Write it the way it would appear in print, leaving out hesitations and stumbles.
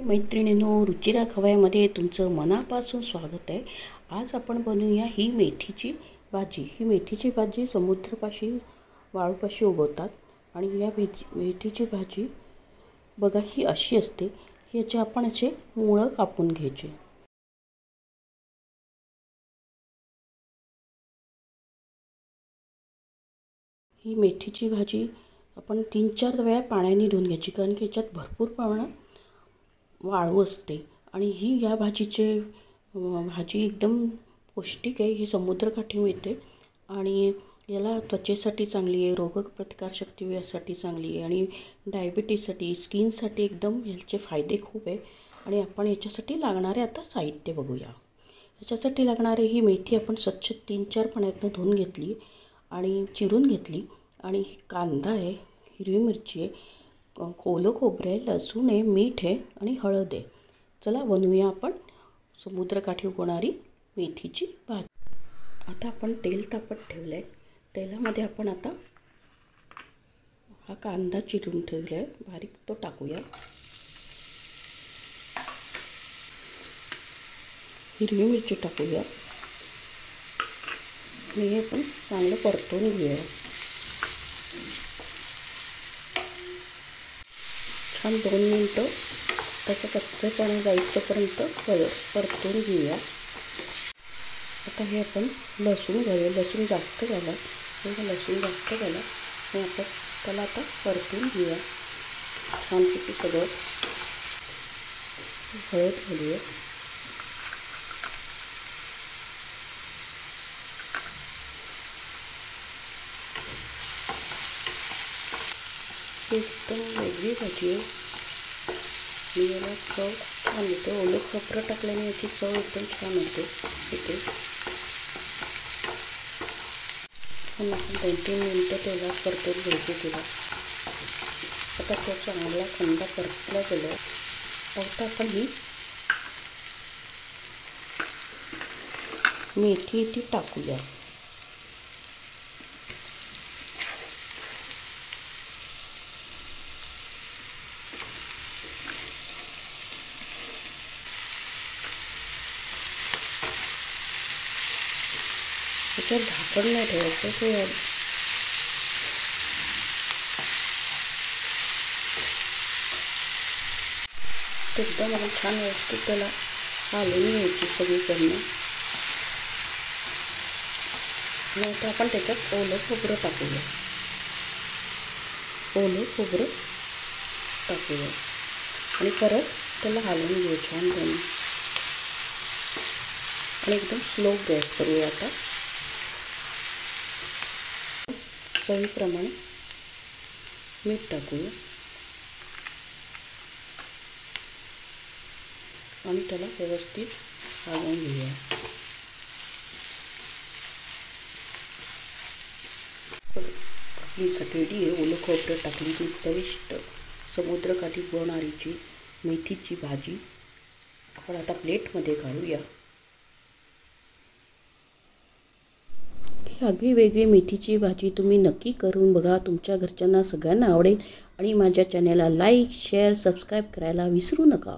मैत्रिणींनो, रुचिरा खवय्यामध्ये तुमचं मनापासून स्वागत आहे। आज आपण बनवूया ही मेथीची भाजी। ही मेथीची भाजी समुद्रापाशी वाळूपाशी उगवतात आणि या मेथीची भाजी बघा ही अशी असते। याचे आपण असे मुळं कापून घ्यायचे। ही मेथीची भाजी आपण 3-4 वेळा पाण्याने धुवून घ्यायची, कारण की याच्यात भरपूर प्रमाणात वाळू असते आणि ही या भाजीचे भाजी एकदम पौष्टिक आहे। ही समुद्रकाठी मिळते आणि याला त्वचेसाठी चांगली आहे, रोगप्रतिकारशक्तीसाठी चांगली आहे आणि डायबिटीजसाठी, स्किनसाठी एकदम याचे फायदे खूप आहे। आणि आपण याच्यासाठी लागणारे आता साहित्य बघूया। याच्यासाठी लागणारे ही मेथी आपण स्वच्छ 3-4 पाण्यातून धुवून घेतली आणि चिरून घेतली आणि कांदा आहे, हिरवी मिरची आहे, ओलं खोबरं आहे, लसूण आहे, मीठ आहे आणि हळद आहे। चला बनवूया आपण समुद्रकाठी उगवणारी मेथीची भाजी। आता आपण तेल तापत ठेवलं आहे। तेलामध्ये आपण आता हा कांदा चिरून ठेवला आहे बारीक, तो टाकूया। हिरवी मिरची टाकूया आणि हे आपण चांगलं परतून घेऊया। छान 2 मिनिटं त्याचं कच्चेपणा जाईपर्यंत परतून घेऊया। आता हे आपण लसूण घालूया। लसूण जास्त घाला, लसूण जास्त घाला आणि आपण त्याला आता परतून घेऊया छानपैकी सगळं। हळद घालूया, एकदम वेगळी भाजी आहे। याला चव छान येते, ओलं खोबरं टाकल्याने याची चव एकदम छान होते। इथे आपण 2-3 मिनिटं तेलात परतून घ्यायचे तिला। आता तो चांगला कांदा परतला गेला। आता आपण ही मेथी ती टाकूया। त्याच्यात झाकण नाही ठेवायचं, ते एकदम आपण छान व्यवस्थित त्याला हलवून घ्यायची सगळीकडनं। आणि आता आपण त्याच्यात ओलं खोबरं टाकूया, ओलं खोबरं टाकूया आणि परत त्याला हलवून घेऊ छान त्याने आणि एकदम स्लो गॅस करूया। आता चवीप्रमाणे मीठ टाकूया आणि त्याला व्यवस्थित हलवून घेऊया। भाजीसाठी रेडी आहे। ओलं खोबरं टाकली की चविष्ट समुद्रकाठी उगवणारीची मेथीची भाजी आपण आता प्लेटमध्ये काढूया। आगळी वेगळी मेथीची भाजी तुम्ही नक्की करून बघा, तुमच्या घरच्यांना सगळ्यांना आवडेल। आणि माझ्या चॅनलला लाईक, शेअर, सबस्क्राईब करायला विसरू नका।